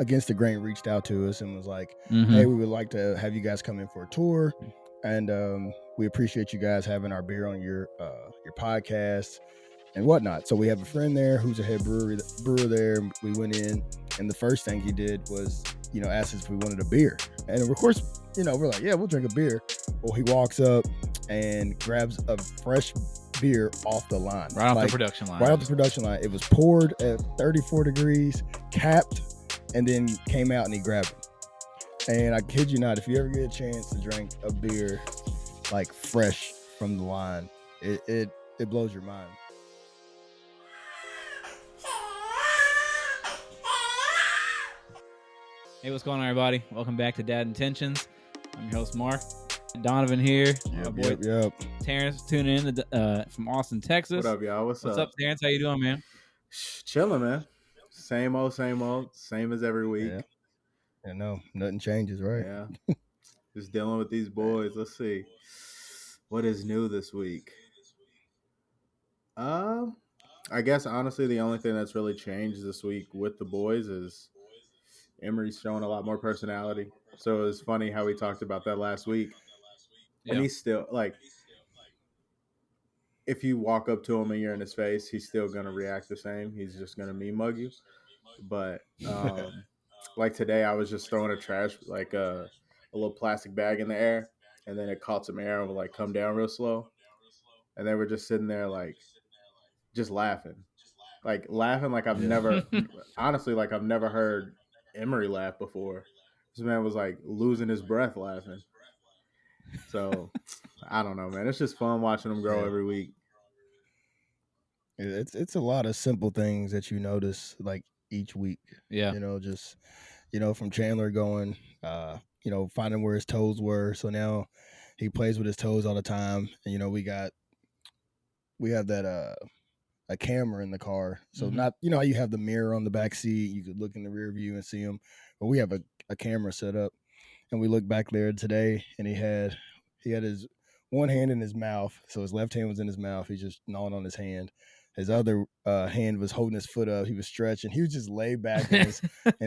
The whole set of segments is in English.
Against the Grain reached out to us and was like, Mm-hmm. "Hey, we would like to have you guys come in for a tour, and we appreciate you guys having our beer on your podcast and whatnot." So we have a friend there who's a head brewer there. We went in, and the first thing he did was, asked us if we wanted a beer, and of course, we're like, "Yeah, we'll drink a beer." Well, he walks up and grabs a fresh beer off the line, Right off the production line. Right off the production line. It was poured at 34 degrees, capped, and then came out and he grabbed it. And I kid you not, if you ever get a chance to drink a beer like fresh from the line, it blows your mind. Hey, what's going on, everybody? Welcome back to Dad Intentions. I'm your host, Mark. Donovan here. Yep. Terrence tuning in from Austin, Texas. What up, y'all? What's up, Terrence? How you doing, man? Chilling, man. Same old, same as every week. Yeah, no, nothing changes, right? Yeah. Just dealing with these boys. Let's see. What is new this week? I guess honestly the only thing that's really changed this week with the boys is Emery's showing a lot more personality. So it was funny how we talked about that last week. Yeah. And he's still like, if you walk up to him and you're in his face, he's still gonna react the same. He's just gonna me mug you. But like today, I was just throwing a trash, like a little plastic bag in the air, and then it caught some air and would like come down real slow. And they were just sitting there like, just laughing like I've never, honestly, like I've never heard Emery laugh before. This man was like losing his breath laughing. So I don't know, man. It's just fun watching him grow every week. It's a lot of simple things that you notice like each week. Yeah. Just from Chandler going, finding where his toes were. So now he plays with his toes all the time. And we have that a camera in the car. So not how you have the mirror on the back seat, you could look in the rear view and see him. But we have a camera set up, and we look back there today, and he had his one hand in his mouth. So his left hand was in his mouth. He's just gnawing on his hand. His other hand was holding his foot up. He was stretching. He was just laid back in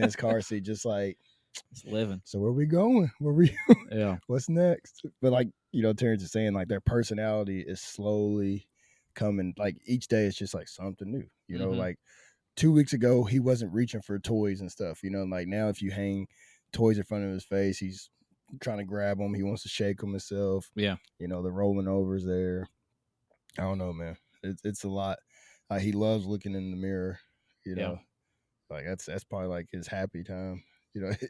his car seat, just like just living. So where we going? Yeah. What's next? But like Terrence is saying, like their personality is slowly coming. Like each day, it's just like something new. Like 2 weeks ago, he wasn't reaching for toys and stuff. Like now, if you hang toys in front of his face, he's trying to grab them. He wants to shake them himself. Yeah. The rolling overs there. I don't know, man. It's a lot. He loves looking in the mirror. Like that's probably like his happy time.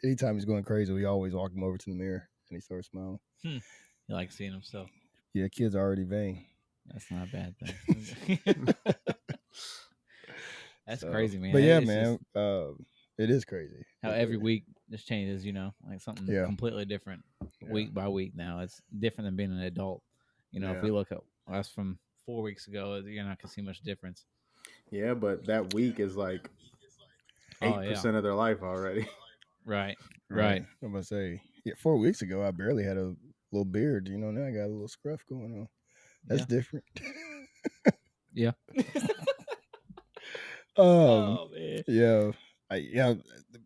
Anytime he's going crazy, we always walk him over to the mirror and he starts smiling. You like seeing himself? Yeah, kids are already vain. That's not a bad thing. That's crazy, man. But yeah, man, it is crazy. How every week just changes, like something completely different week by week now. It's different than being an adult. If we look at us from 4 weeks ago, you're not going to see much difference. Yeah, but that week is like 8% of their life already. Right. I'm going to say, 4 weeks ago, I barely had a little beard. Now I got a little scruff going on. That's different. Yeah. Oh, man. Yeah.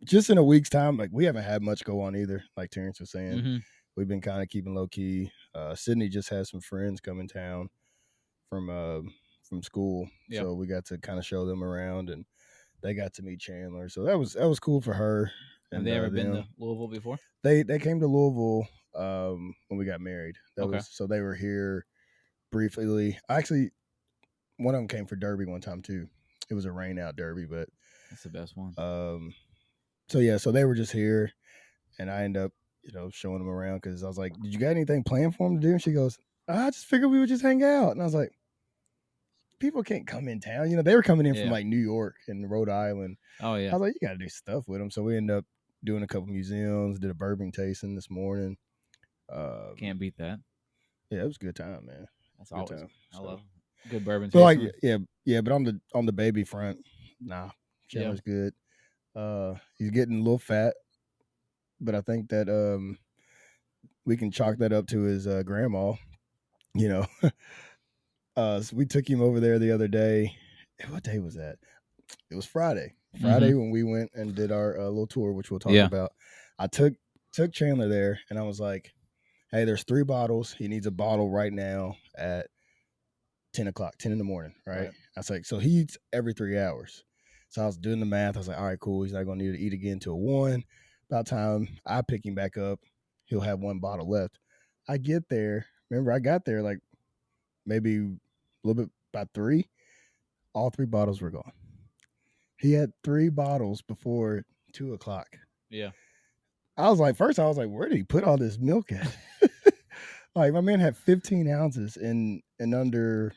Just in a week's time, like we haven't had much go on either. Like Terrence was saying, we've been kind of keeping low key. Sydney just had some friends come in town from school, so we got to kind of show them around, and they got to meet Chandler. So that was cool for her. Have they ever been to Louisville before? They came to Louisville when we got married. So they were here briefly. Actually, one of them came for Derby one time too. It was a rain out Derby, but that's the best one. So they were just here, and I ended up showing them around because I was like, "Did you got anything planned for them to do?" And she goes, "I just figured we would just hang out." And I was like, people can't come in town. They were coming in from like New York and Rhode Island. Oh, yeah. I was like, you got to do stuff with them. So we ended up doing a couple museums, did a bourbon tasting this morning. Can't beat that. Yeah, it was a good time, man. That's always time. I love good bourbon tasting. Like, yeah, but on the baby front, nah, Chandler's good. He's getting a little fat, but I think that we can chalk that up to his grandma. So we took him over there the other day. What day was that? It was Friday. Friday when we went and did our little tour, which we'll talk about, I took Chandler there, and I was like, "Hey, there's 3 bottles. He needs a bottle right now at 10 o'clock, 10 in the morning, right?" I was like, so he eats every 3 hours. So I was doing the math. I was like, all right, cool. He's not going to need to eat again until 1. About time I pick him back up, he'll have 1 bottle left. I get there. Remember, I got there like maybe a little bit by 3. All 3 bottles were gone. He had 3 bottles before 2 o'clock. Yeah. I was like, first, I was like, where did he put all this milk at? Like, my man had 15 ounces in under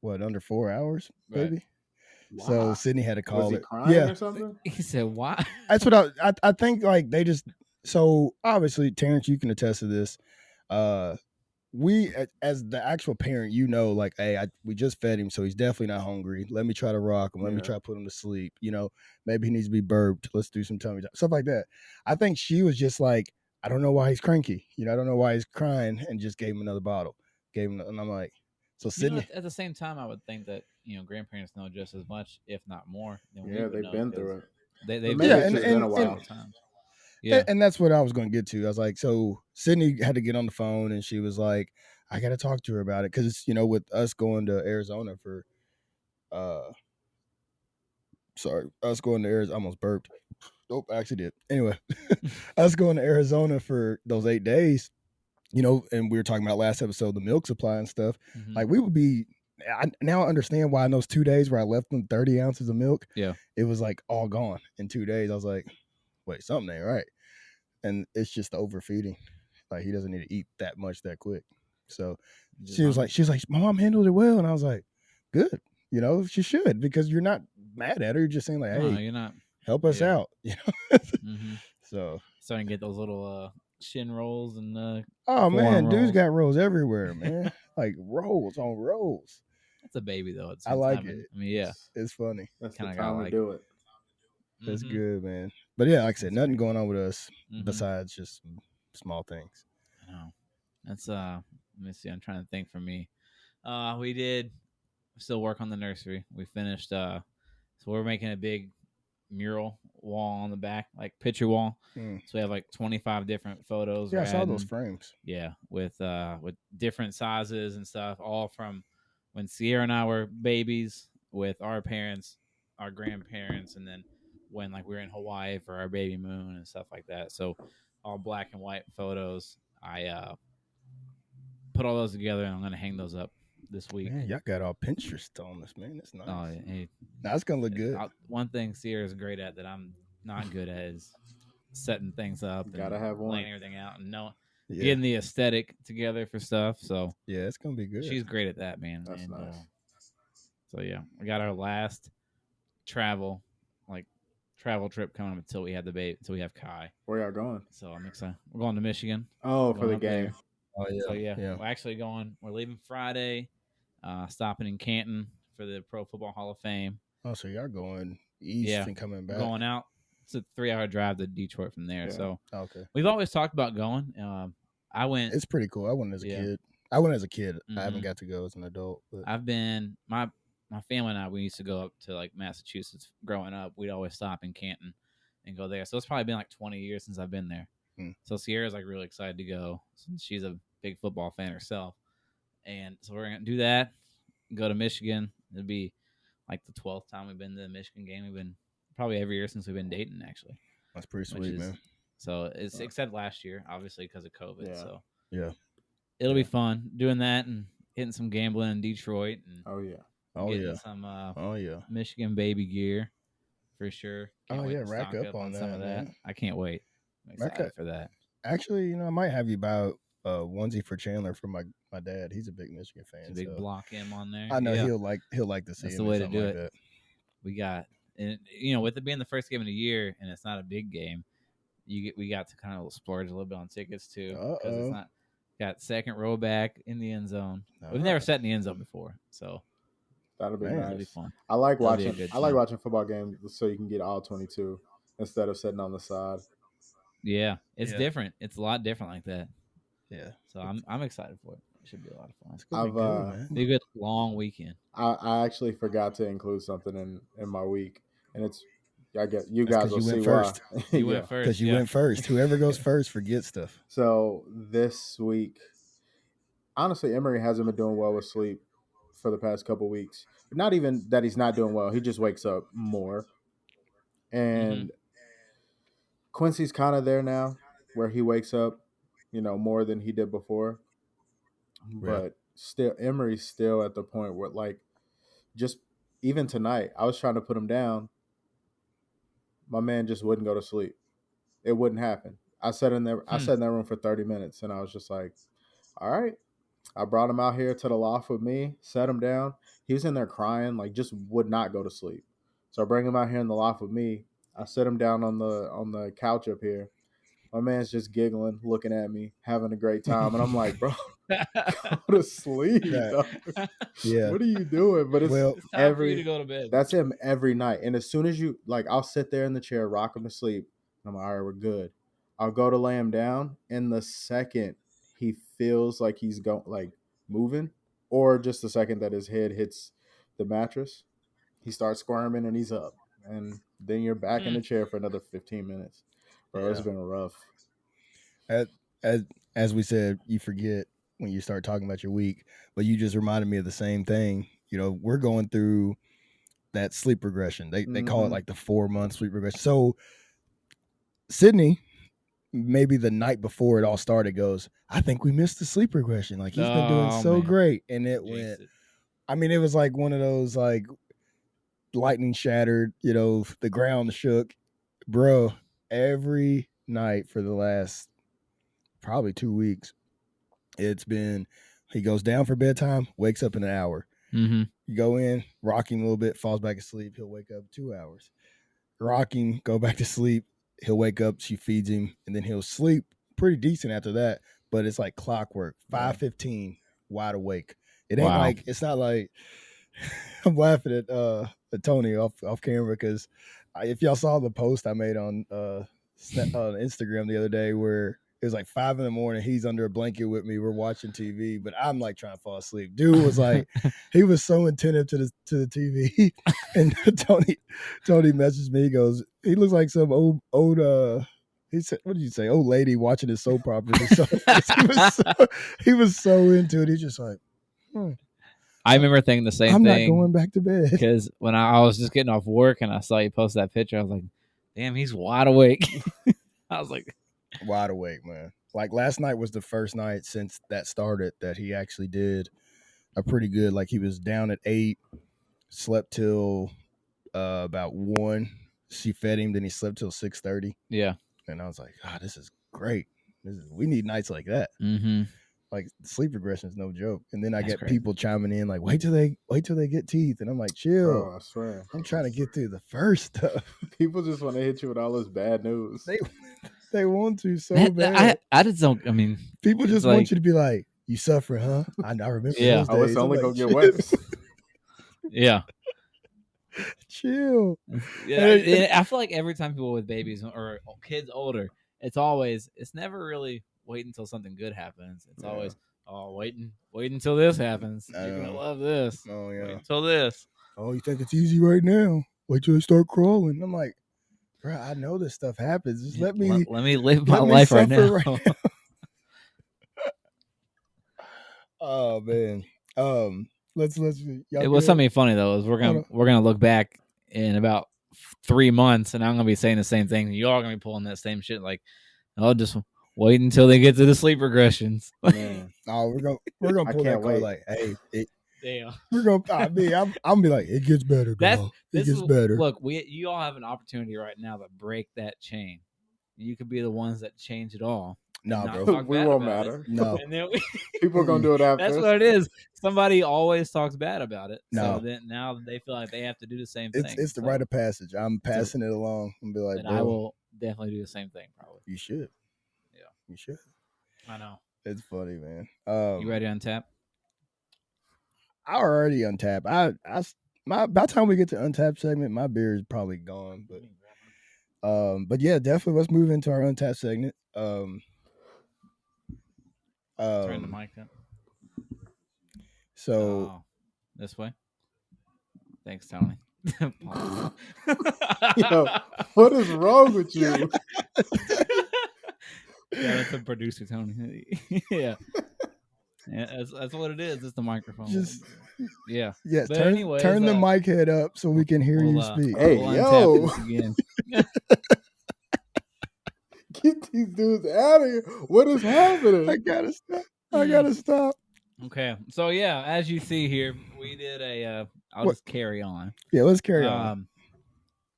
4 hours, maybe. Right. Wow. So Sydney had to call Was he it. crying or something? He said, "Why?" That's what I think. Like they just so obviously, Terrence, you can attest to this. We as the actual parent, like, hey, we just fed him, so he's definitely not hungry. Let me try to rock him. Let me try to put him to sleep. Maybe he needs to be burped. Let's do some tummy time, stuff like that. I think she was just like, I don't know why he's cranky. I don't know why he's crying, and just gave him another bottle. And I'm like, so Sydney. At the same time, I would think that grandparents know just as much, if not more, than we Yeah, would they've know, been through it. They've maybe it's just been a while. Times. Yeah, and that's what I was going to get to. I was like, so Sydney had to get on the phone, and she was like, I got to talk to her about it because with us going to Arizona for, us going to Arizona, I almost burped. Nope, I actually did. Anyway, us going to Arizona for those 8 days, and we were talking about last episode, the milk supply and stuff. Mm-hmm. Like we would be. Now I understand why in those 2 days where I left them 30 ounces of milk, it was like all gone in 2 days. I was like, wait, something ain't right. And it's just the overfeeding. Like he doesn't need to eat that much that quick. So she was like, my mom handled it well. And I was like, good. She should, because you're not mad at her. You're just saying like, hey, you're not, help us out. Mm-hmm. So starting to get those little shin rolls and oh man, dude's got rolls everywhere, man. Like rolls on rolls. That's a baby though. I like it. I mean, it's funny. That's the time to do it. That's good, man. But yeah, like I said, nothing going on with us besides just small things. I know. That's let me see. I'm trying to think for me. We did still work on the nursery. We finished so we're making a big mural wall on the back, like picture wall. So we have like 25 different photos. Yeah, I saw those frames. Yeah, with different sizes and stuff, all from when Sierra and I were babies, with our parents, our grandparents, and then when like we were in Hawaii for our baby moon and stuff like that. So all black and white photos. I put all those together, and I'm gonna hang those up this week. Man, y'all got all Pinterest on this, man. That's nice. Oh, hey, that's gonna look good. One thing Sierra's great at that I'm not good at is setting things up. Gotta have one. Laying everything out and getting the aesthetic together for stuff. So yeah, it's gonna be good. She's great at that, man. That's nice. So yeah, we got our last travel trip coming up until we have the baby, until we have Kai. Where y'all going? So I'm excited. We're going to Michigan. Oh, for the game. There. Oh yeah. So yeah, we're actually going. We're leaving Friday, stopping in Canton for the Pro Football Hall of Fame. Oh, so y'all going east and coming back? We're going out. It's a 3-hour drive to Detroit from there. Yeah. So okay, we've always talked about going. I went. It's pretty cool. I went as a kid. I haven't got to go as an adult. But I've been my family and I. We used to go up to like Massachusetts growing up. We'd always stop in Canton and go there. So it's probably been like 20 years since I've been there. So Sierra's like really excited to go since she's a big football fan herself. And so we're going to do that, go to Michigan. It'll be like the 12th time we've been to the Michigan game. We've been probably every year since we've been dating, actually. That's pretty sweet, man. So it's except last year, obviously, because of COVID. Yeah. So yeah, it'll be fun doing that and hitting some gambling in Detroit. And getting some Michigan baby gear for sure. Can't rack up on some of that. I can't wait. I'm excited for that. Actually, I might have you buy a onesie for Chandler from my dad. He's a big Michigan fan. It's a big block him on there. I know he'll like to see. That's the way to do it. That. We got, and with it being the first game of the year and it's not a big game, we got to kind of splurge a little bit on tickets too, because it's not got second row back in the end zone. We've never sat in the end zone before, so that'll be nice. That'll be fun. I like watching. I like watching football games so you can get all 22 instead of sitting on the side. Yeah, it's different. It's a lot different like that. Yeah. So I'm excited for it. It should be a lot of fun. It's gonna be good, man. Be a good long weekend. I actually forgot to include something in my week. and it's I get you That's guys because will you see went why. first. You Yeah. went first. Because you Yeah. went first. Whoever goes first forgets stuff. So this week, honestly, Emery hasn't been doing well with sleep for the past couple weeks. Not even that he's not doing well; he just wakes up more. Mm-hmm. And Quincy's kind of there now, where he wakes up, more than he did before. Yeah. But still, Emery's still at the point where, like, just even tonight, I was trying to put him down. My man just wouldn't go to sleep. It wouldn't happen. I sat in there. I sat in that room for 30 minutes, and I was just like, "All right." I brought him out here to the loft with me, set him down. He was in there crying, like just would not go to sleep. So I bring him out here in the loft with me. I sit him down on the couch up here. My man's just giggling, looking at me, having a great time, and I'm like, "Bro, go to sleep, That, dog. yeah. What are you doing?" But it's Well, It's time for you to go to bed. that's him every night. And as soon as you like, I'll sit there in the chair, rock him to sleep. And I'm like, all right, we're good. I'll go to lay him down, and the second he feels like he's going like moving, or just the second that his head hits the mattress, he starts squirming and he's up. And then you're back in the chair for another 15 minutes. Bro, it's yeah. been rough. As, as as we said, you forget when you start talking about your week, but you just reminded me of the same thing. We're going through that sleep regression. They call it Mm-hmm. like the 4 month sleep regression. So Sydney, maybe the night before it all started, goes, I think we missed the sleep regression. Like he's been doing Oh so man, great. And it jinx went, it. I mean, it was like one of those like lightning shattered, the ground shook. Bro, every night for the last probably 2 weeks, it's been he goes down for bedtime, wakes up in an hour. Mm-hmm. You go in, rock him a little bit, falls back asleep. He'll wake up 2 hours. Rock him, go back to sleep. He'll wake up, she feeds him, and then he'll sleep pretty decent after that. But it's like clockwork. Yeah. 5:15, wide awake. It ain't Wow. like it's not like I'm laughing at Tony off camera because if y'all saw the post I made on Instagram the other day where it was like 5 in the morning, he's under a blanket with me, we're watching TV, but I'm like trying to fall asleep. Dude was like, he was so attentive to the TV, and Tony messaged me. He goes, he looks like some old he said, what did you say? Old lady watching his soap operas or something. He was so into it. He's just like, I remember thinking the same I'm not thing going back to bed. because when I was just getting off work and I saw you post that picture, I was like, "Damn, he's wide awake." I was like, Wide awake, man. Like last night was the first night since that started that he actually did a pretty good. Like he was down at 8, slept till about 1. She fed him, then he slept till 6:30, "Yeah, and I was like, "God, this is great. We need nights like that." mm-hmm, Like sleep regression is no joke. And then I that's get crazy." people chiming in like, wait till they get teeth, and I'm like, Bro, chill. I swear. I'm trying to get through the first stuff. People just want to hit you with all this bad news. They want to so bad. I just don't. I mean, People it's just like, want you to be like, you suffer, huh? I remember yeah, those Oh, it's days. I'm only like, gonna get worse. yeah. chill. Yeah, I feel like every time people with babies or kids older, it's never really wait until something good happens. It's Yeah. always wait until this happens. I You're gonna know. love this. Oh Wait yeah. until this. Oh, you think it's easy right now? Wait till they start crawling. I'm like, bro, I know this stuff happens. Just Yeah, let me let me live my let me life right suffer now. right now. Oh man. Let's y'all It was good? something funny though. Is we're gonna look back in about 3 months, and I'm gonna be saying the same thing. You all gonna be pulling that same shit. Like, oh, just wait until they get to the sleep regressions. Man, Oh, we're gonna I pull that can't card wait. like, hey, Damn. we're gonna. I'm gonna be like, it gets better, That's dog. It this gets is better. look. You all have an opportunity right now to break that chain. You could be the ones that change it all. Nah, not bro. talk We bad won't about matter. it. No. And then People are gonna do it after that's us. what it is. Somebody always talks bad about it. No. So then now they feel like they have to do the same It's thing. it's the So rite of passage. I'm passing it along and be like, then bro, I will definitely do the same thing. Probably. you should. Yeah. You should. I know. It's funny, man. You ready on tap? I already untap. By the time we get to untap segment, my beer is probably gone. But yeah, definitely let's move into our untap segment. Turn the mic up. So this way. Thanks, Tony. Pause. Yo, what is wrong with you? Shout out to producer Tony. Yeah. Yeah, that's what it is. It's the microphone. Just yeah. yes, But turn anyways, turn the mic head up so we can hear you speak. Hey, we'll untap yo. this again. Get these dudes out of here. What is happening? I gotta stop. I gotta stop. Okay, so yeah, as you see here, we did a. I'll just carry on. Yeah, let's carry on.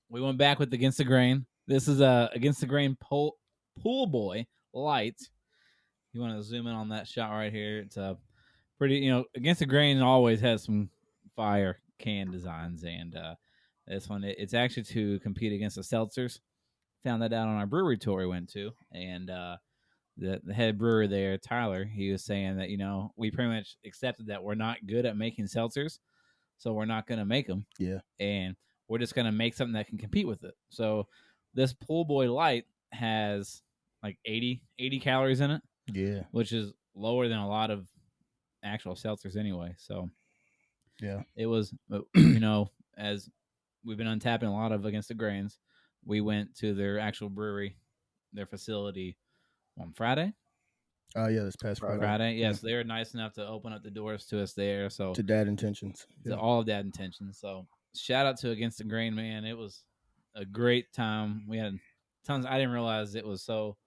We went back with Against the Grain. This is a Against the Grain pool boy light. You want to zoom in on that shot right here? It's a pretty, Against the Grain always has some fire can designs, and this one it's actually to compete against the seltzers. Found that out on our brewery tour we went to, and the head brewer there, Tyler, he was saying that we pretty much accepted that we're not good at making seltzers, so we're not going to make them. Yeah, and we're just going to make something that can compete with it. So this Pool Boy Light has like 80 calories in it. Yeah, which is lower than a lot of actual seltzers anyway. So yeah, it was, as we've been untapping a lot of Against the Grains, we went to their actual brewery, their facility on Friday. Oh yeah, this past Friday. Yes, they were nice enough to open up the doors to us there. So to Dad Intentions, to all of Dad Intentions. So shout out to Against the Grain, man. It was a great time. We had tons. I didn't realize it was so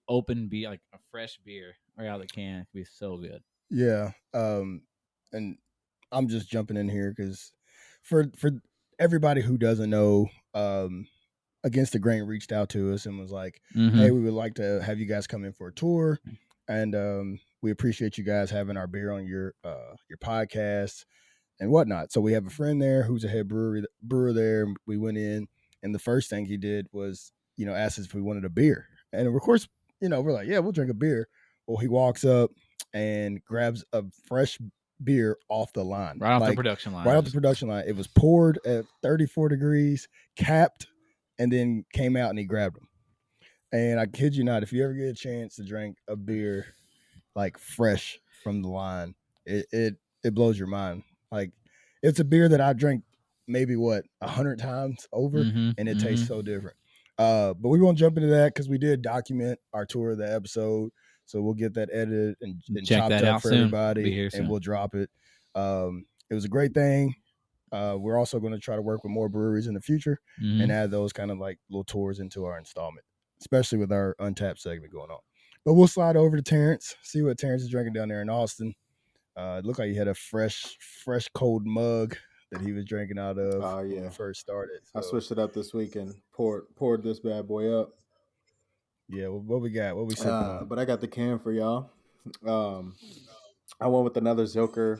open beer, like a fresh beer right out of the can. It could be so good. Yeah. And I'm just jumping in here because for everybody who doesn't know, Against the Grain reached out to us and was like, "Hey, we would like to have you guys come in for a tour, and we appreciate you guys having our beer on your podcast and whatnot." So we have a friend there who's a head brewer there. We went in, and the first thing he did was, asked us if we wanted a beer, and of course, we're like, "Yeah, we'll drink a beer." Well, he walks up and grabs a fresh beer off the line, right off the production line. Right off the production line. It was poured at 34 degrees, capped, and then came out and he grabbed them. And I kid you not, if you ever get a chance to drink a beer like fresh from the line, it blows your mind. Like, it's a beer that I drank maybe 100 times over, and it tastes so different. But we won't jump into that because we did document our tour of the episode, so we'll get that edited and chopped up for everybody, and we'll drop it. It was a great thing. We're also going to try to work with more breweries in the future and add those kind of like little tours into our installment, especially with our Untapped segment going on. But we'll slide over to Terrence, see what Terrence is drinking down there in Austin. It looked like he had a fresh cold mug that he was drinking out of when we first started. So. I switched it up this week and poured this bad boy up. Yeah, what we got? What we sipping on? But I got the can for y'all. I went with another Zilker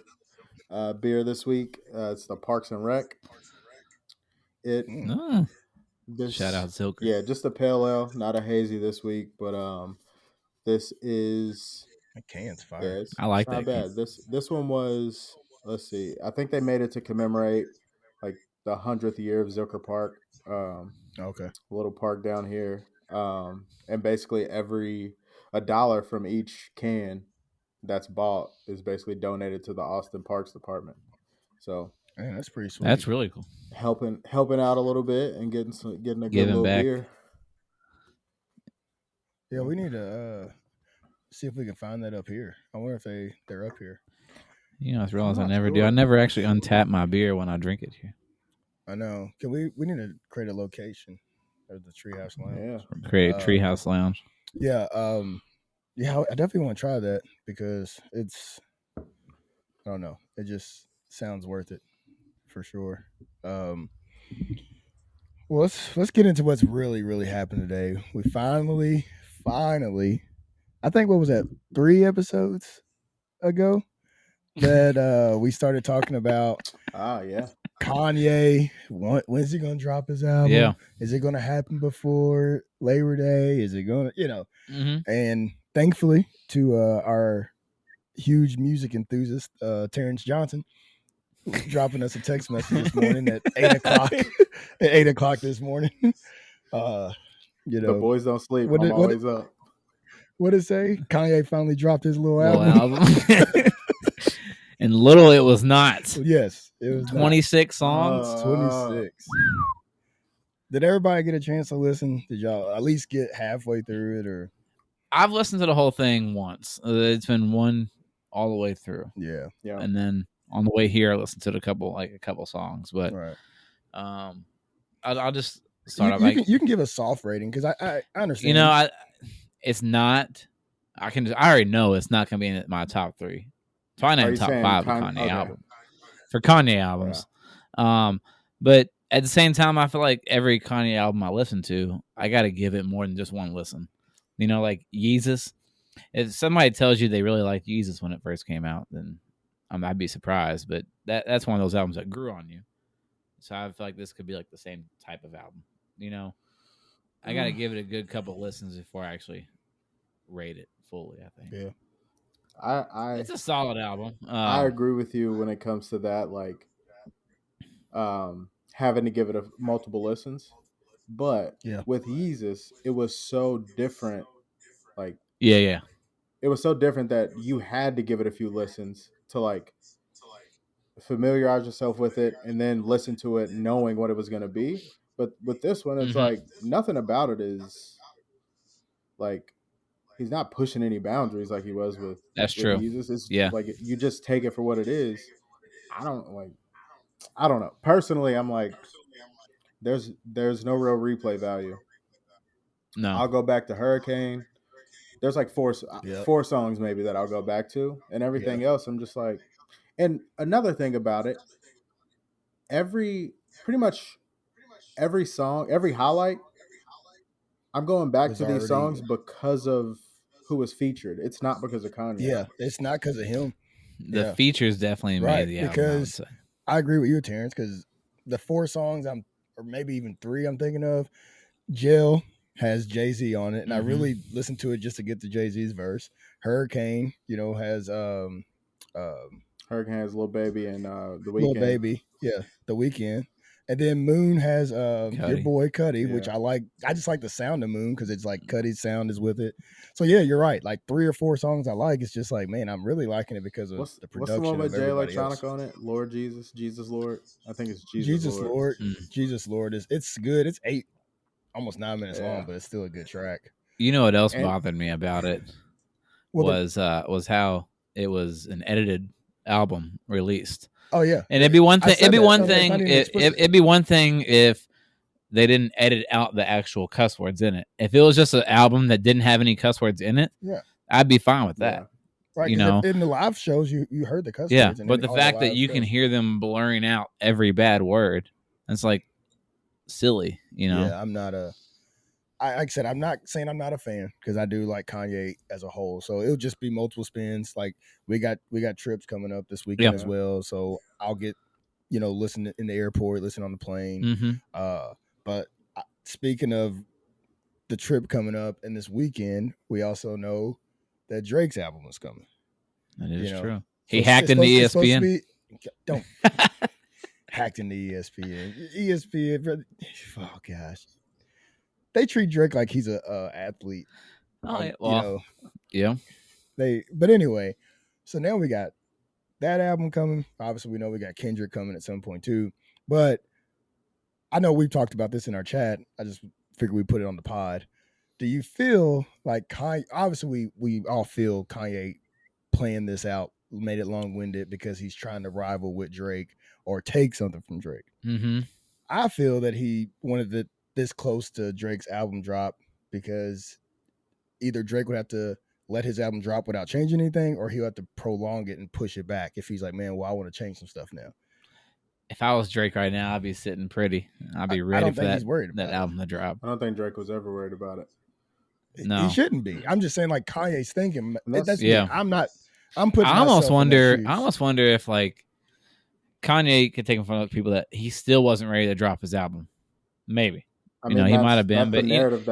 beer this week. It's the Parks and Rec. Shout out Zilker. Yeah, just a pale ale, not a hazy this week, but this is that can's fire. Yeah, I like it's not that. bad. This one was, let's see, I think they made it to commemorate like the 100th year of Zilker Park. Okay, a little park down here, and basically $1 from each can that's bought is basically donated to the Austin Parks Department. So, man, that's pretty sweet. That's really cool. Helping out a little bit and getting a good little back. beer. Yeah, we need to see if we can find that up here. I wonder if they're up here. I realize I never do. I never actually untap my beer when I drink it here. I know. Can we need to create a location of the Treehouse Lounge? Yeah, create a Treehouse Lounge. Yeah, yeah, I definitely want to try that because it's, I don't know, it just sounds worth it for sure. Well, let's get into what's really happened today. We finally, I think what was that, 3 episodes ago that we started talking about. Yeah. Kanye, when's he gonna drop his album? Yeah. Is it gonna happen before Labor Day? Is it gonna, And thankfully to our huge music enthusiast, Terrence Johnson, dropping us a text message this morning at 8:00 at 8:00 this morning. The boys don't sleep. I'm always up. What did it say? Kanye finally dropped his little album. And little it was not. Yes, it was 26 songs. 26. Did everybody get a chance to listen? Did y'all at least get halfway through it, or? I've listened to the whole thing once. It's been one all the way through. Yeah. And then on the way here, I listened to a couple songs. But Right. I'll just start off. You can give a soft rating because I understand. It's not. I already know it's not going to be in my top 3. It's probably not in top 5 of Kanye album for Kanye albums. Yeah. But at the same time, I feel like every Kanye album I listen to, I got to give it more than just one listen. Like Yeezus. If somebody tells you they really liked Yeezus when it first came out, then I'd be surprised. But that's one of those albums that grew on you. So I feel like this could be like the same type of album. I got to give it a good couple listens before I actually rate it fully, I think. Yeah. It's a solid album. I agree with you when it comes to that, like having to give it multiple listens. But with Yeezus, it was so different. Like yeah. It was so different that you had to give it a few listens to like familiarize yourself with it and then listen to it knowing what it was going to be. But with this one, it's like nothing about it is like he's not pushing any boundaries like he was with true. Yeezus. It's like you just take it for what it is. I don't know. Personally, I'm like there's no real replay value. No. I'll go back to Hurricane. There's like four songs maybe that I'll go back to, and everything else I'm just like. And another thing about it, pretty much every song, every highlight, I'm going back to these songs because of who was featured. It's not because of Kanye. Yeah, it's not because of him. The features definitely made the album. Because I agree with you, Terrence, because the 4 songs or maybe even 3 I'm thinking of, Jail has Jay-Z on it, and I really listened to it just to get to Jay-Z's verse. Hurricane, has Hurricane has Lil Baby and The Weeknd. Lil Baby, The Weeknd. And then Moon has your boy Cudi, which I like. I just like the sound of Moon because it's like Cudi's sound is with it. So yeah, you're right. Like 3 or 4 songs I like. It's just like, man, I'm really liking it because of the production. What's the one with Jay Electronica on it? Lord Jesus, Jesus Lord. I think it's Jesus Lord. Jesus Lord it's good. It's 8, almost 9 minutes long, but it's still a good track. You know what else bothered me about it was how it was an edited album released. Oh yeah, and it'd be one thing. It'd be one thing if they didn't edit out the actual cuss words in it. If it was just an album that didn't have any cuss words in it, I'd be fine with that. Right, in the live shows, you heard the cuss words. But the fact that you can hear them blurring out every bad word, it's like silly. Yeah, I'm not like I said, I'm not saying I'm not a fan because I do like Kanye as a whole. So it'll just be multiple spins. Like we got trips coming up this weekend as well. So I'll get, listen in the airport, listen on the plane. But speaking of the trip coming up and this weekend, we also know that Drake's album is coming. That is true. He hacked into ESPN. Don't hacked into ESPN. ESPN. Oh gosh. They treat Drake like he's a athlete. But anyway, so now we got that album coming. Obviously, we know we got Kendrick coming at some point too. But I know we've talked about this in our chat. I just figured we put it on the pod. Do you feel like Kanye? Obviously, we all feel Kanye playing this out made it long-winded because he's trying to rival with Drake or take something from Drake. I feel that he wanted this close to Drake's album drop because either Drake would have to let his album drop without changing anything, or he'll have to prolong it and push it back if he's like, man, well, I want to change some stuff now. If I was Drake right now, I'd be sitting pretty. I'd be ready for that album to drop. I don't think Drake was ever worried about it. No, he shouldn't be. I'm just saying, like Kanye's thinking. That's yeah. Me. I'm not. I'm putting. I almost wonder if like Kanye could take in front of people that he still wasn't ready to drop his album. Maybe. He might have been, but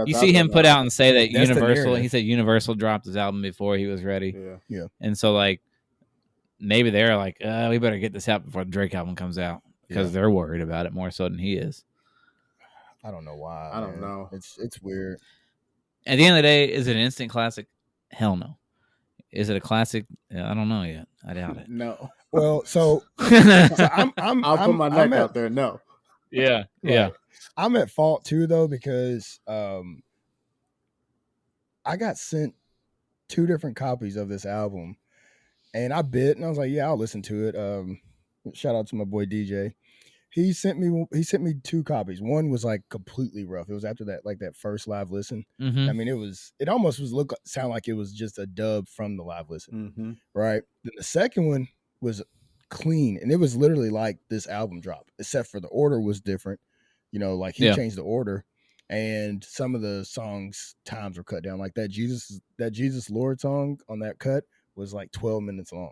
you see him put out and say that Universal. He said Universal dropped his album before he was ready. Yeah. And so like maybe they're like, we better get this out before the Drake album comes out because they're worried about it more so than he is. I don't know why. I don't know. It's weird. At the end of the day, is it an instant classic? Hell no. Is it a classic? I don't know yet. I doubt it. No. Well, so I'll put my neck out there. No. Yeah. Right. I'm at fault too though because I got sent 2 different copies of this album, and I bit, and I was like, yeah, I'll listen to it. Shout out to my boy DJ. He sent me 2 copies. One was like completely rough. It was after that first live listen. Mm-hmm. I mean, it almost sound like it was just a dub from the live listen, Mm-hmm. right? Then the second one was clean, and it was literally like this album drop, except for the order was different. Like he changed the order, and some of the songs times were cut down. Like that Jesus Lord song on that cut was like 12 minutes long.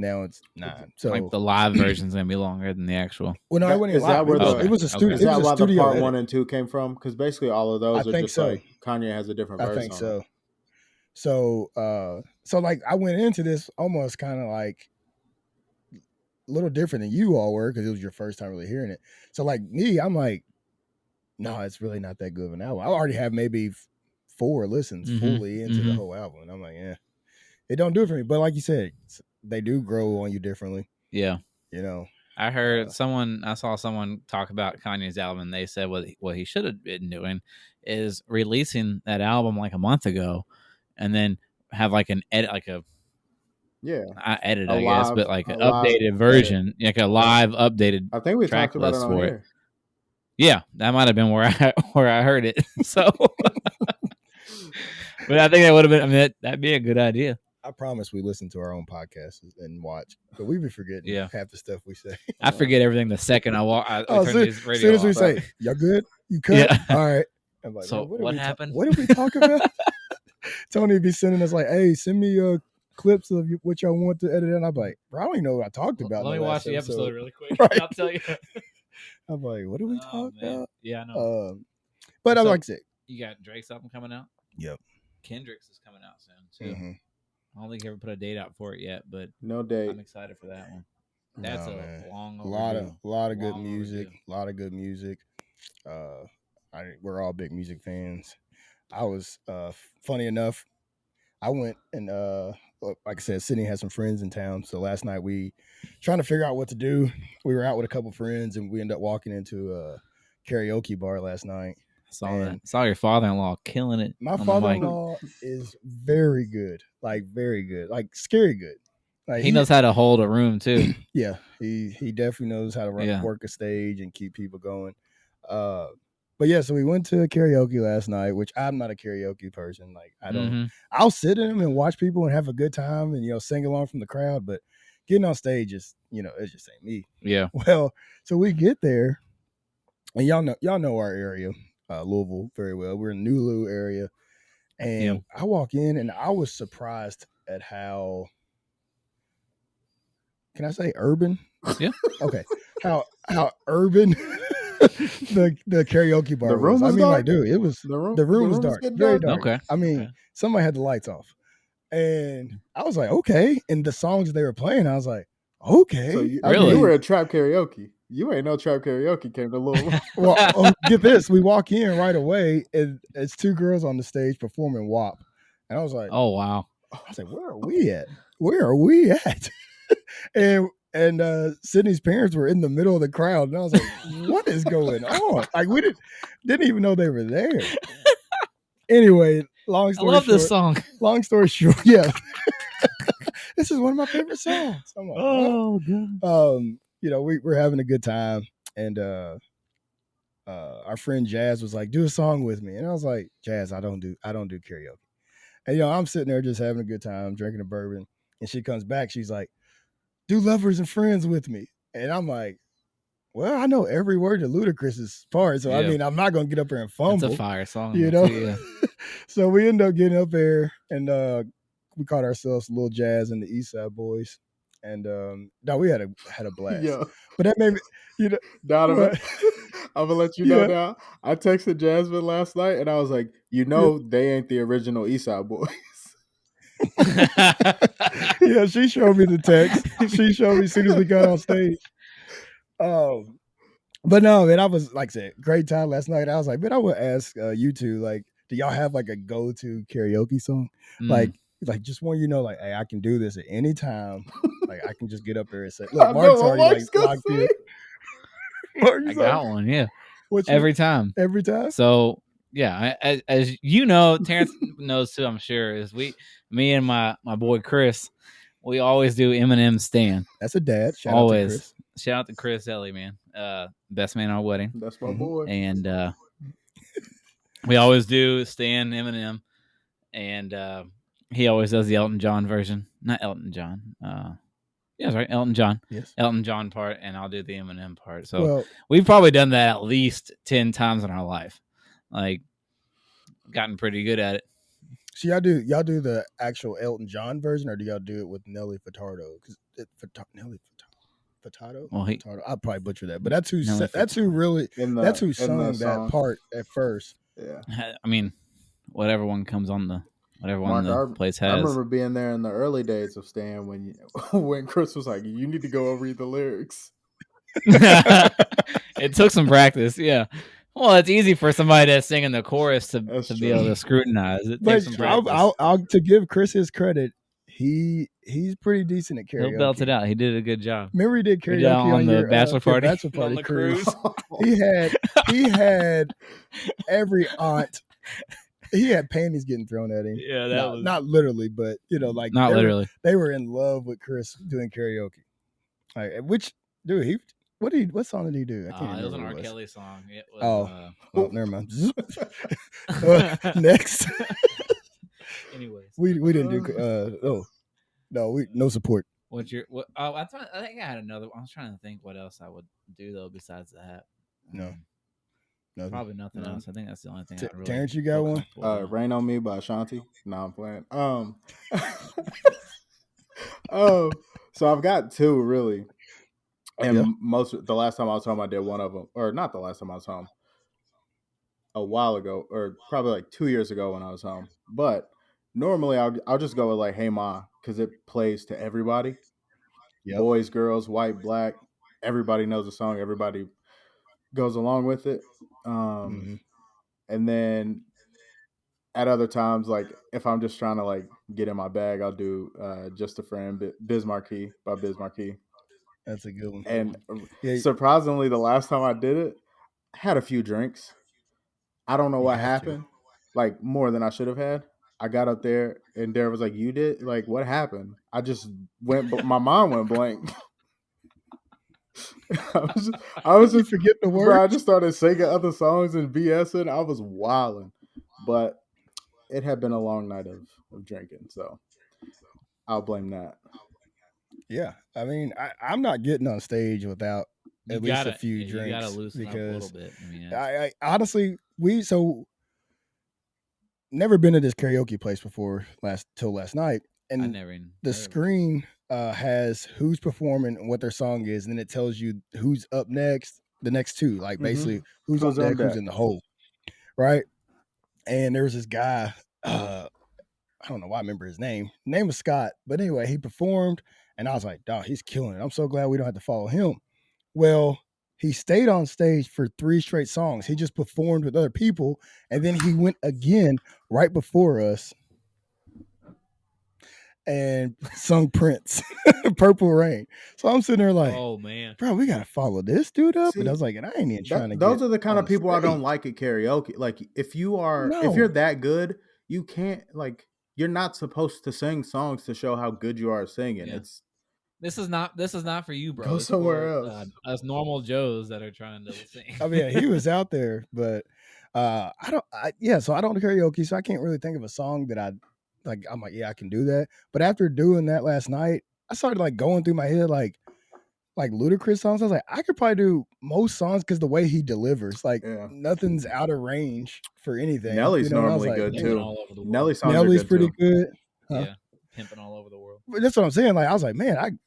Now it's 9. So like the live version's gonna be longer than the actual. Well, no, it wasn't live. It was a studio. Is that why the part edit. 1 and 2 came from? Because basically all of those are just so. Like Kanye has a different verse. I think so. So like I went into this almost kind of like a little different than you all were because it was your first time really hearing it. So like me, I'm like, no, it's really not that good of an album. I already have maybe 4 listens fully into the whole album, and I'm like, yeah, it don't do it for me. But like you said, they do grow on you differently. Yeah. I heard I saw someone talk about Kanye's album, and they said what he should have been doing is releasing that album like a month ago, and then have like an edit, like a not edit, I guess, but like an updated version, like a live updated. I think we talked about it on here. Yeah, that might have been where I heard it. So, but I think that would have been. I mean, that'd be a good idea. I promise we listen to our own podcasts and watch, but we be forgetting half the stuff we say. I forget everything the second I turn these radio. As soon as we say, "Y'all good? You cut? Yeah. All right." I'm like, so what happened? What did we talk about? Tony would be sending us like, "Hey, send me clips of what y'all want to edit," and I'm like, "Bro, I don't even know what I talked about." Let me watch the episode really quick. Right. I'll tell you. I'm like, "What did we talk about?" Yeah, I know. But I like to say, you got Drake's album coming out. Yep. Kendrick's is coming out soon too. Mm-hmm. I don't think he ever put a date out for it yet, but no date. I'm excited for that one. That's long overdue. A lot of good music. A lot of good music. We're all big music fans. I was funny enough, I went and like I said, Sydney had some friends in town. So last night we trying to figure out what to do. We were out with a couple friends and we ended up walking into a karaoke bar last night. Saw your father-in-law killing it. My father-in-law is very good, like scary good. Like he knows how to hold a room too. Yeah, he definitely knows how to work a stage and keep people going. But yeah, so we went to karaoke last night, which I'm not a karaoke person. Like I don't. Mm-hmm. I'll sit in them and watch people and have a good time and sing along from the crowd. But getting on stage is it just ain't me. Yeah. Well, so we get there, and y'all know our area. Louisville very well. We're in New Lou area, and I walk in and I was surprised at how, can I say urban? Yeah. Okay. How urban the karaoke bar was. I mean, dark. Like, dude, it was the room was dark, very dark. Okay. I mean, somebody had the lights off, and I was like, okay. And the songs they were playing, I was like, okay. So you were at trap karaoke. You ain't no trap karaoke came to Louisville. Well, get this. We walk in right away, and it's 2 girls on the stage performing WAP. And I was like, oh, wow. I was like, where are we at? Where are we at? and Sydney's parents were in the middle of the crowd. And I was like, what is going on? Like, we didn't even know they were there. Anyway, long story short. I love this song. Long story short, yeah. This is one of my favorite songs. I'm like, oh, God. We're having a good time, and our friend Jazz was like, "Do a song with me," and I was like, "Jazz, I don't do karaoke." And I'm sitting there just having a good time, drinking a bourbon, and she comes back. She's like, "Do Lovers and Friends with me," and I'm like, "Well, I know every word to Ludacris's part, so I mean, I'm not gonna get up there and fumble." It's a fire song, Yeah. So we end up getting up there, and we caught ourselves Lil Jazz and the East Side Boys. And no, we had a blast. Yeah. But that made me, Donovan, I'm gonna let you know now. I texted Jasmine last night, and I was like, they ain't the original Eastside Boys. Yeah, she showed me the text. She showed me as soon as we got on stage. But no, man, I was like I said, great time last night. I was like, man, I would ask you two, like, do y'all have like a go-to karaoke song? Like just want like, hey, I can do this at any time. Like I can just get up there and say, I "Look, know Mark's what already like Mark's gonna locked in." say. Mark, I got one. Yeah, What's every time. every time? So yeah, as you know, Terrence knows too. I'm sure is me and my boy Chris, we always do Eminem Stan. That's a dad. Shout out Always. to Chris. Shout out to Chris Ellie, man. Best man at our wedding. That's my boy. And we always do Stan Eminem, and he always does the Elton John version. Not Elton John. Yeah, that's right, Elton John. Yes. Elton John part, and I'll do the Eminem part. So Well, we've probably done that at least 10 times in our life. Like, gotten pretty good at it. so y'all do the actual Elton John version, or do y'all do it with Nelly Furtado? Because Nelly Furtado. Well, Furtado. I'll probably butcher that, but that's who Nelly really In the that's who in the sung that song. part at first. Yeah. I mean, whatever one comes on the whatever one Mark, the place I has. remember being there in the early days of Stan when when Chris was like, "You need to go read the lyrics." It took some practice, yeah. Well, it's easy for somebody that's singing the chorus to That's be true. able to scrutinize. It But takes some practice. I'll to give Chris his credit, he's pretty decent at karaoke. He'll belt it out. He did a good job. Remember he did We did karaoke on the your bachelor party? bachelor On party the cruise. cruise. He had every aunt. He had panties getting thrown at him. Yeah, that was not literally, but like not literally. They were in love with Chris doing karaoke. Like, which dude, what song did he do? I can't remember. It was an what R. it was. Kelly song. It was, well, never mind. Next. Anyways, we didn't do no support. what's your what? Oh, I think I had another. I was trying to think what else I would do though besides that. No. Nothing. Probably nothing else. I think that's the only thing. I really Terrence, you got one? "Rain on Me" by Ashanti. No, I'm playing. Oh, so I've got two really, and the last time I was home, I did one of them, or not the last time I was home, a while ago, or probably like 2 years ago when I was home. But normally I'll just go with like "Hey Ma" because it plays to everybody, boys, girls, white, black. Everybody knows the song. Everybody goes along with it. And then at other times, like if I'm just trying to like get in my bag, I'll do "Just a Friend" Biz Markie by Biz Markie. That's a good one. And surprisingly, the last time I did it, I had a few drinks. I don't know what happened, like more than I should have had. I got up there and Derek was like, "You did? Like, what happened?" I just went, but my mind went blank. I was just forget the words. Bro, I just started singing other songs and BSing. I was wilding, but it had been a long night of drinking, so I'll blame that. Yeah, I mean, I'm not getting on stage without at least a few drinks. You gotta loosen up a little bit. I mean, I honestly, never been to this karaoke place before till last night, and the screen has who's performing and what their song is, and then it tells you who's up next, the next two, like basically who's on deck, who's in the hole, right? And there was this guy, I don't know why I remember his name. His name was Scott, but anyway, he performed, and I was like, "Dog, he's killing it." I'm so glad we don't have to follow him. Well, he stayed on stage for 3 straight songs. He just performed with other people, and then he went again right before us and sung Prince, "Purple Rain." So I'm sitting there like, "Oh man, bro, we gotta follow this dude up." And I was like, and I ain't even trying to. Those are the kind of people I don't like at karaoke. Like, if you're that good, you can't like. You're not supposed to sing songs to show how good you are at singing. Yeah. This is not for you, bro. Go somewhere else. Us normal Joes that are trying to sing. I mean, he was out there, but so I don't do karaoke, so I can't really think of a song that I'm like, yeah, I can do that. But after doing that last night, I started like going through my head like Ludacris songs. I was like, I could probably do most songs because the way he delivers, like nothing's out of range for anything. Nelly's normally good too. Nelly's pretty good. Huh? Yeah, pimping all over the world. But that's what I'm saying. Like, I was like, man,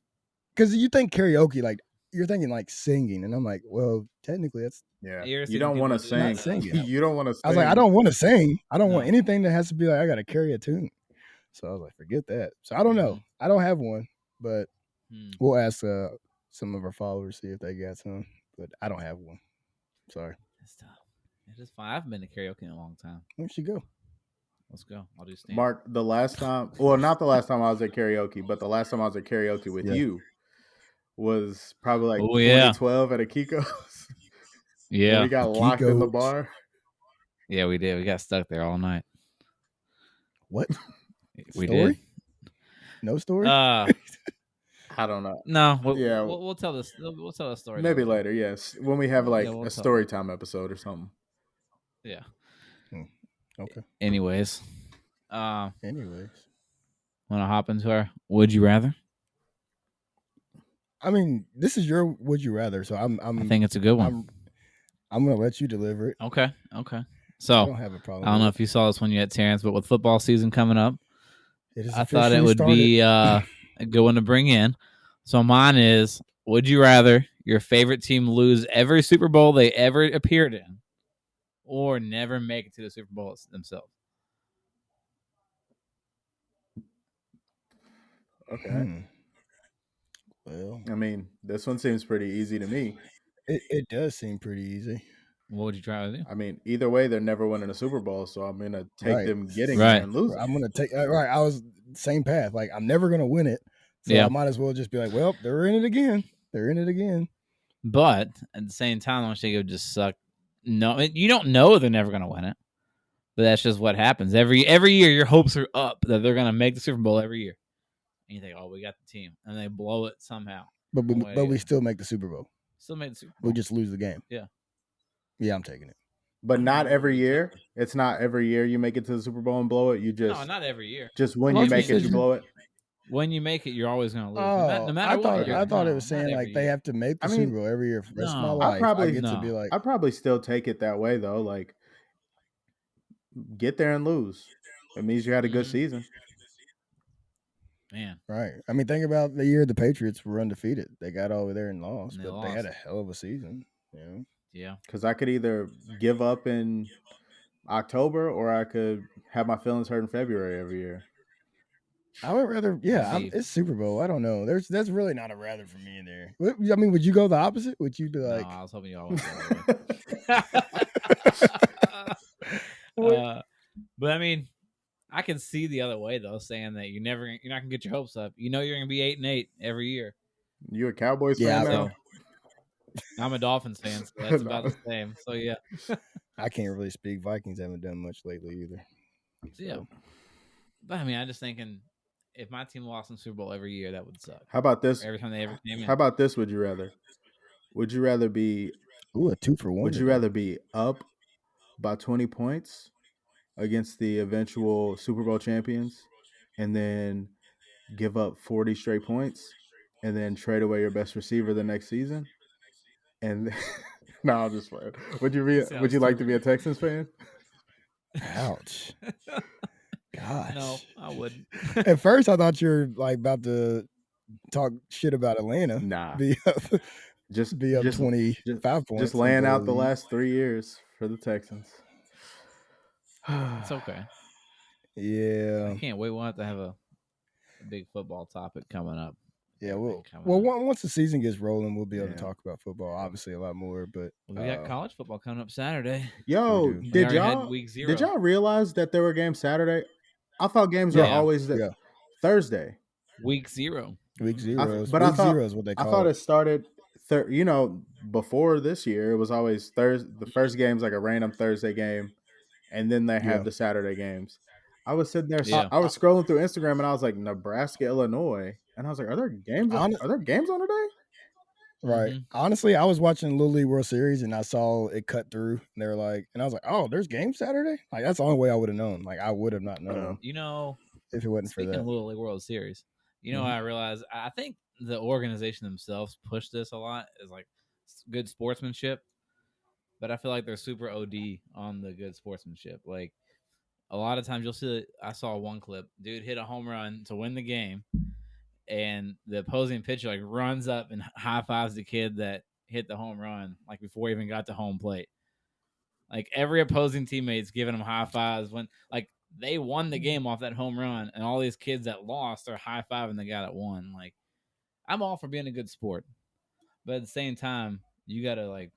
because you think karaoke, like you're thinking like singing, and I'm like, well, technically that's You don't want to sing. You don't want to sing. I was like, I don't want to sing. I don't want anything that has to be like I got to carry a tune. So I was like, forget that. So I don't know. I don't have one, but we'll ask some of our followers, see if they got some. But I don't have one. Sorry. It's tough. It is fine. I haven't been to karaoke in a long time. Where'd you go? Let's go. I'll do stand. Mark, the last time, well, not the last time I was at karaoke, but the last time I was at karaoke with Yeah. you was probably like Oh yeah, 2012 at a Kiko's when yeah, we got The locked in the Kiko's. bar. yeah. We did. We got stuck there all night. What We story? did. No story. I don't know. No. Yeah, We'll tell this. We'll tell the story maybe another time. later. Yes, when we have Yeah, like we'll a tell. story time episode or something. Yeah. Okay. Anyways, Anyways, want to hop into our would you rather? I mean, this is your would you rather, so I think it's a good one. I'm gonna let you deliver it. Okay. I So don't have a problem. I don't know with if you saw this when you had Terrence, but with football season coming up, it is I thought it officially would be started. a good one to bring in. So mine is: would you rather your favorite team lose every Super Bowl they ever appeared in, or never make it to the Super Bowl themselves? Okay. Well, I mean, this one seems pretty easy to me. it does seem pretty easy. What would you try to do? I mean, either way, they're never winning a Super Bowl, so I'm gonna take Right. them getting there Right. and losing. I'm gonna take right. I was same path. Like I'm never gonna win it, so Yeah. I might as well just be like, well, they're in it again. They're in it again. But at the same time, I don't think it would just suck. No, you don't know they're never going to win it, but that's just what happens every year. Your hopes are up that they're going to make the Super Bowl every year, and you think, "Oh, we got the team," and they blow it somehow. But one way or but the we other. still make the Super Bowl. Still made the Super Bowl. We just lose the game. Yeah. Yeah, I'm taking it. But not know, every year. exactly. It's not every year you make it to the Super Bowl and blow it. You just No, not every year. just when Well, you that's what make it it, you says. blow it. When you make it, you're always going to lose. Oh, No matter what. Okay. I thought it was not saying every like they year. have to make the I mean, Super Bowl every year for the rest of my no. life. I probably- get to be No. like, I probably still take it that way though. Like, get there and lose. It means you had a good Mhm. season. Man, right. I mean, think about the year the Patriots were undefeated. They got over there and lost, And they but they had a lost. hell of a season. You know. yeah. Because I could either give up in October or I could have my feelings hurt in February every year. I would rather, yeah, See. it's Super Bowl. I don't know. That's really not a rather for me in there. I mean, would you go the opposite? Would you be like, No, I was hoping y'all would go that way. But I mean, I can see the other way though, saying that you're not gonna get your hopes up. You know you're gonna be 8-8 every year. You a Cowboys Yeah, fan now? I'm a Dolphins fan, so that's about the same. So yeah. I can't really speak. Vikings haven't done much lately either. So, yeah. But I mean, I'm just thinking if my team lost in the Super Bowl every year, that would suck. How about this? Every time they ever came in. How about this? Would you rather? Would you rather be? Ooh, a 2-for-1. Would you rather be up by 20 points against the eventual Super Bowl champions, and then give up 40 straight points, and then trade away your best receiver the next season? And no, I'm just playing. Would you like to be a Texans fan? Ouch. Gosh. No, I wouldn't. At first, I thought you were like about to talk shit about Atlanta. Nah. Be up Just 25 points. Just laying out the last 3 years for the Texans. It's okay. Yeah. I can't wait. We'll have to have a big football topic coming up. Yeah, once the season gets rolling, we'll be able to Yeah. talk about football, obviously a lot more. But We got college football coming up Saturday. Yo, We do. We did already had y'all week 0. did y'all realize that there were games Saturday? I thought games are Yeah. always Thursday. Week 0. Week 0. But week I thought 0 is what they I call thought it. it started. Before this year, it was always Thursday. The first game's like a random Thursday game, and then they have Yeah. the Saturday games. I was sitting there. Yeah. I was scrolling through Instagram, and I was like, Nebraska, Illinois, and I was like, are there games? Are there games on today? Right. Mhm. Honestly, I was watching Little League World Series and I saw it cut through. And they were like, and I was like, oh, there's games Saturday? Like, that's the only way I would have known. Like, I would have not known You know, if it wasn't for speaking that. of Little League World Series, Mhm. I realized I think the organization themselves push this a lot as like good sportsmanship, but I feel like they're super OD on the good sportsmanship. Like a lot of times you'll see. I saw one clip, dude hit a home run to win the game, and the opposing pitcher like runs up and high fives the kid that hit the home run like before he even got to home plate. Like every opposing teammate's giving them high fives when like they won the game off that home run, and all these kids that lost are high fiving the guy that won. Like I'm all for being a good sport, but at the same time, you gotta like.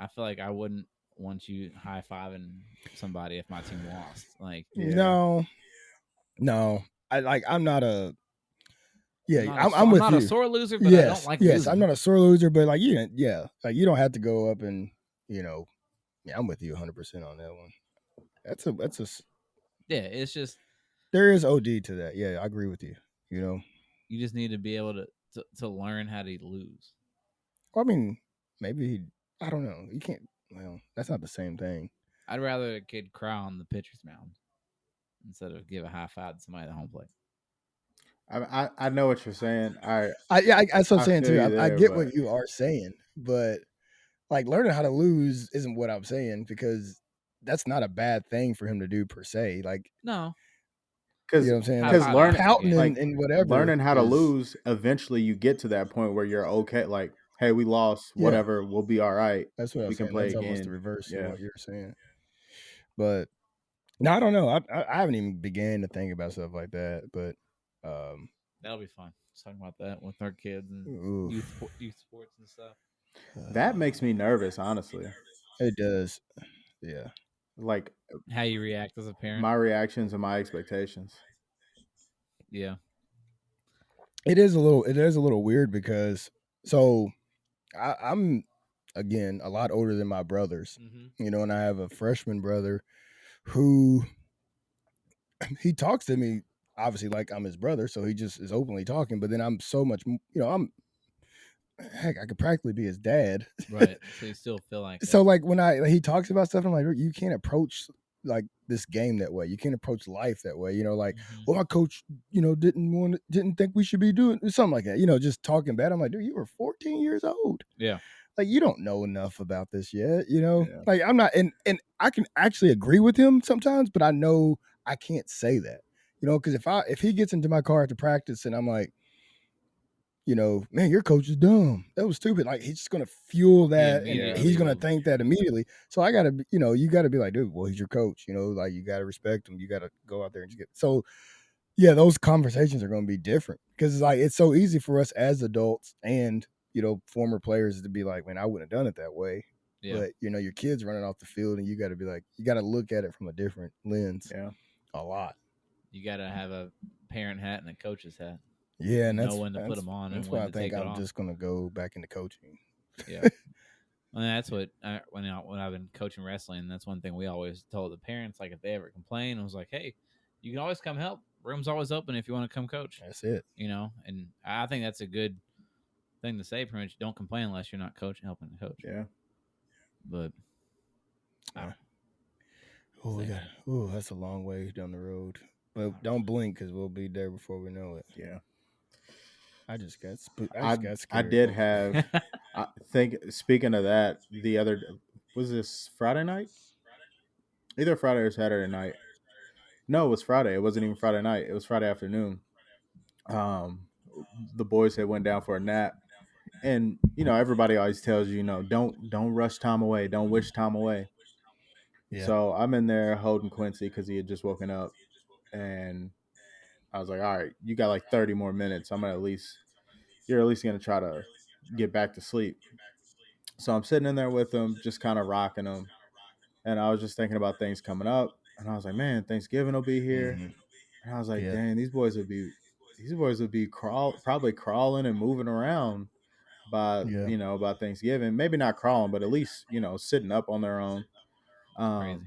I feel like I wouldn't want you high fiving somebody if my team lost. Like, Yeah. No. I'm not a yeah. I'm I'm with not a you. sore loser, but I don't Yes, like yes. I'm losing. not a sore loser, but like like you don't have to go up and yeah. I'm with you 100% on that one. Yeah, it's just There is OD to that. Yeah, I agree with you. You know, you just need to be able to learn how to lose. I mean, maybe I don't know. You can't. Well, that's not the same thing. I'd rather a kid cry on the pitcher's mound instead of give a high five to somebody at the home plate. I know what you're saying. That's what I'm I saying feel too. you I there, get but what you are saying, but like learning how to lose isn't what I'm saying because that's not a bad thing for him to do per se. Like No, you because know what I'm saying? high Like because five learn after the pouting game. like and whatever learning how to is lose, eventually you get to that point where you're okay. Like, hey, we lost, yeah. whatever, we'll be all right. That's what I'm We can saying. play That's almost the again. reverse of Yeah, what you're saying. But no, I don't know. I haven't even began to think about stuff like that. But That'll be fun. Just talking about that with our kids and oof, youth sports and stuff. that makes me nervous, honestly. it does. Yeah, Like How you react as a parent. my reactions and my expectations. Yeah. it is a little. It is a little weird because so I'm again a lot older than my brothers. Mm-hmm. You know, and I have a freshman brother who he talks to me obviously like I'm his brother, so he just is openly talking. But then I'm so much, I'm heck, I could practically be his dad. Right. So you still feel like So that. like when he talks about stuff, I'm like, you can't approach like this game that way. You can't approach life that way. You know, like, Mm-hmm. well, our coach, didn't think we should be doing something like that. You know, just talking bad. I'm like, dude, you were 14 years old. Yeah. Like you don't know enough about this yet. You know, Yeah, like I'm not, and I can actually agree with him sometimes, but I know I can't say that. You know, because if he gets into my car after practice and I'm like, man, your coach is dumb. That was stupid. Like he's just gonna fuel He that, and yeah, immediately he's gonna will. think that immediately. So I gotta, you gotta be like, dude, well, he's your coach. You know, like you gotta respect him. You gotta go out there and just get. So yeah, those conversations are gonna be different because it's so easy for us as adults and former players to be like, man, I wouldn't have done it that way. Yeah. But your kids running off the field, and you got to be like, you got to look at it from a different lens. yeah. A lot. You got to have a parent hat and a coach's hat. Yeah, and Know when to put that's them on and that's why when I to think take it I'm off. just gonna go back into coaching. Yeah. And that's what when I've been coaching wrestling, that's one thing we always told the parents. Like if they ever complain, I was like, hey, you can always come help. Room's always open if you want to come coach. That's it. And I think that's a good thing to say. Pretty much, don't complain unless you're not helping the coach. Yeah. But Yeah. That's a long way down the road. But don't blink because we'll be there before we know it. Yeah. I just got I scared. did have. I think speaking of that, the other was this Friday night, either Friday or Saturday night. No, it was Friday. It wasn't even Friday night. It was Friday afternoon. Um, the boys had went down for a nap, and everybody always tells you, don't rush time away, don't wish time away. Yeah. So I'm in there holding Quincy because he had just woken up, and I was like, all right, you got like 30 more minutes. You're at least gonna try to get back to sleep. So I'm sitting in there with him, just kind of rocking him, and I was just thinking about things coming up, and I was like, man, Thanksgiving will be here, Mm-hmm. and I was like, Yeah. dang, these boys would be probably crawling and moving around by Yeah. by Thanksgiving. Maybe not crawling, but at least sitting up on their own. crazy.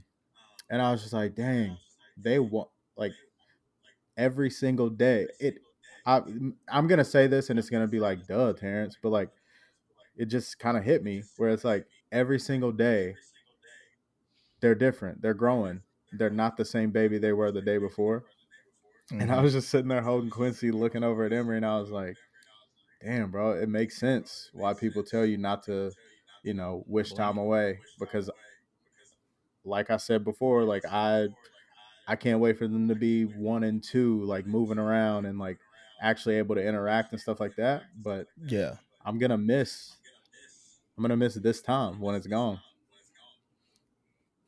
And I was just like, dang, they want like every single day. I, I'm gonna say this, and it's gonna be like, duh, Terrence, but like it just kind of hit me where it's like every single day they're different, they're growing, they're not the same baby they were the day before. And I Mm-hmm. was just sitting there holding Quincy, looking over at Emery, and I was like, damn, bro, it makes sense why people tell you not to, wish Blink. time away because, like I said before, like I can't wait for them to be 1 and 2, like moving around and like actually able to interact and stuff like that. But Yeah. I'm gonna miss I'm gonna miss this time when it's gone.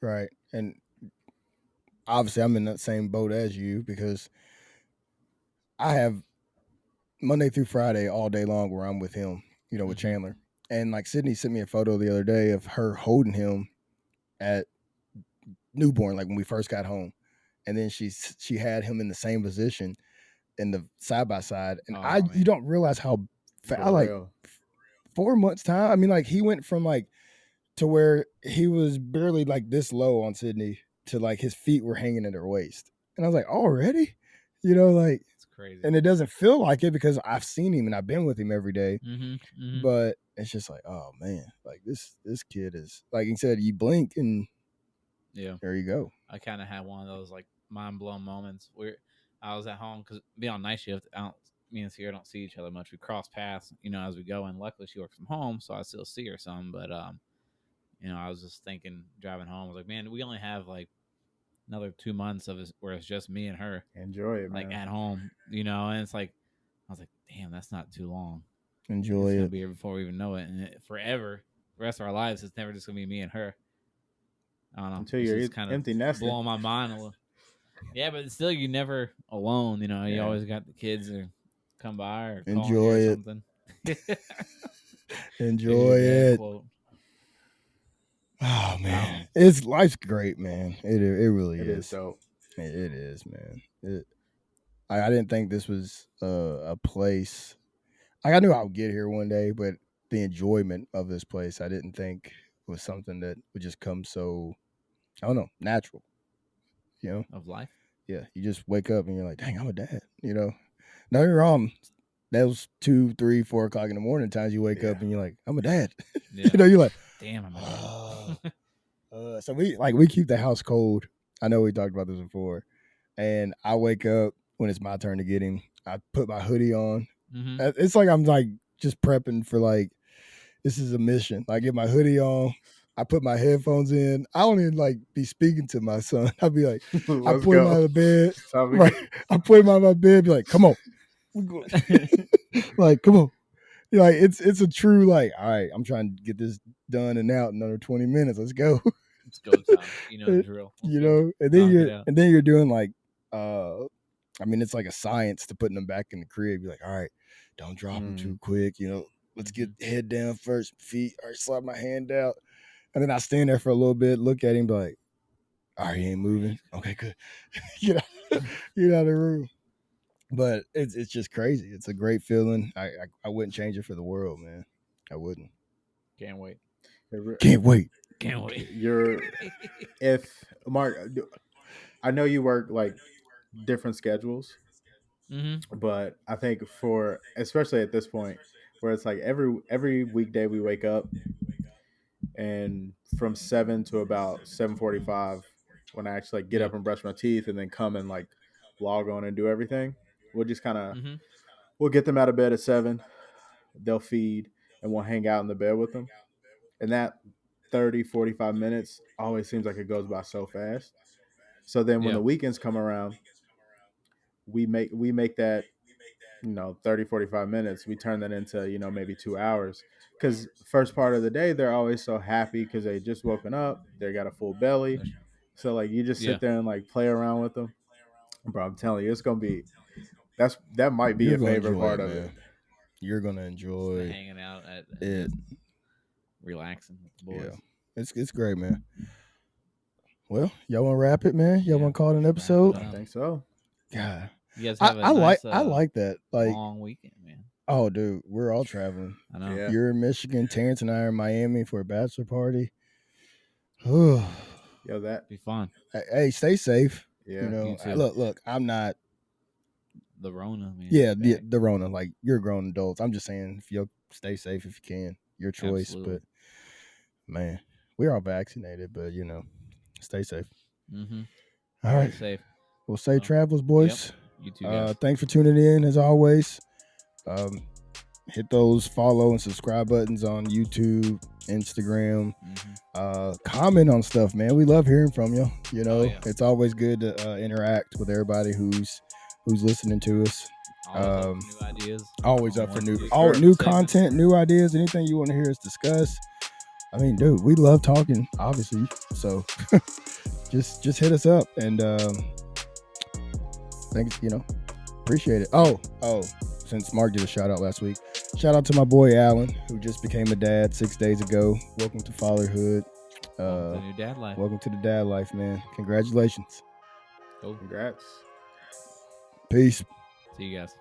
Right. And obviously, I'm in that same boat as you because I have Monday through Friday all day long where I'm with him, with Mm-hmm. Chandler. And like Sydney sent me a photo the other day of her holding him at newborn, like when we first got home, and then she had him in the same position in the side by side, and you don't realize how I like real. 4 months time. I mean, like he went from like to where he was barely like this low on Sydney to like his feet were hanging at her waist, and I was like, already, like it's crazy, and it doesn't feel like it because I've seen him and I've been with him every day. Mm-hmm. But it's just like, oh man, like this kid is like you said, you blink and there you go. I kind of had one of those like mind blown moments where I was at home because being on night shift, me and Sierra don't see each other much. We cross paths, as we go, and luckily she works from home, so I still see her some. But I was just thinking driving home, I was like, man, we only have like another 2 months of where it's just me and her. Enjoy it, like man. at home, and it's like I was like, damn, that's not too long. Enjoy it's it. Gonna be here before we even know it, and forever, the rest of our lives, it's never just gonna be me and her. I don't know. Until you're kind of empty nesting. Blowing my mind a little. Yeah, but still, you're never alone. You always got the kids or come by or call you or something. Enjoy it. Quote. Oh man, life's great, man. It really is. It is dope. It is, man. I didn't think this was a place. Like I knew I would get here one day, but the enjoyment of this place, I didn't think was something that would just come so, I don't know, natural. Of life. Yeah, you just wake up and you're like, dang, I'm a dad. No, you're wrong. That was 2, 3, 4 o'clock in the morning times you wake up and you're like, I'm a dad. Yeah. You're like, damn, I'm a dad. So we keep the house cold. I know we talked about this before. And I wake up when it's my turn to get him. I put my hoodie on. Mm-hmm. It's like I'm like just prepping for like, this is a mission. I get my hoodie on. I put my headphones in. I don't even like be speaking to my son. I'll be like, I put him out of bed. Right. I put him out of my bed. Be like, come on. Like, come on. Like it's a true like, all right, I'm trying to get this done and out in under 20 minutes. Let's go. It's go time. The drill. And then you're doing like I mean, it's like a science to putting them back in the crib. You're like, all right, don't drop them too quick. Let's get head down first, feet. All right, slide my hand out. And then I stand there for a little bit, look at him, be like, all right, he ain't moving. Okay, good. Get out of the room. But it's just crazy. It's a great feeling. I wouldn't change it for the world, man. I wouldn't. Can't wait. Can't wait. If Mark, I know you work like different schedules, but I think especially at this point where it's like every weekday we wake up and from 7 to about 7:45 when I actually get up and brush my teeth and then come and like log on and do everything, we'll just kind of we'll get them out of bed at 7, they'll feed, and we'll hang out in the bed with them, and that 30-45 minutes always seems like it goes by so fast. So then when the weekends come around, we make that 30-45 minutes, we turn that into maybe 2 hours, because first part of the day they're always so happy because they just woken up, they got a full belly, so like you just sit there and like play around with them. Bro, I'm telling you, it's gonna be that might be your favorite part of it. You're gonna enjoy hanging out at it, relaxing with the boys. Yeah, it's great, man. Well, y'all want to wrap it, man? Y'all want to call it an episode? I think so. God, you guys have I like that. Like long weekend, man. Oh, dude, we're all traveling. I know. Yeah. You're in Michigan. Terrence and I are in Miami for a bachelor party. Yo, that be fun. Hey, stay safe. Yeah. Look, I'm not the Rona, man. Yeah, the Rona. Like, you're grown adults. I'm just saying, if you'll stay safe if you can. Your choice. Absolutely. But man, we're all vaccinated, but stay safe. Mm-hmm. All right. Safe. Well, safe travels, boys. Yep. You too, guys. Thanks for tuning in as always. Hit those follow and subscribe buttons on YouTube, Instagram. Comment on stuff, man. We love hearing from you. It's always good to interact with everybody who's listening to us. Always up for new ideas. Always new content, new ideas, anything you want to hear us discuss. I mean, dude, we love talking, obviously. So just hit us up and thanks, appreciate it. Oh, since Mark did a shout out last week, shout out to my boy Alan, who just became a dad 6 days ago. Welcome to fatherhood. Welcome to the new dad life. Welcome to the dad life, man. Congratulations. Cool. Congrats. Peace. See you guys.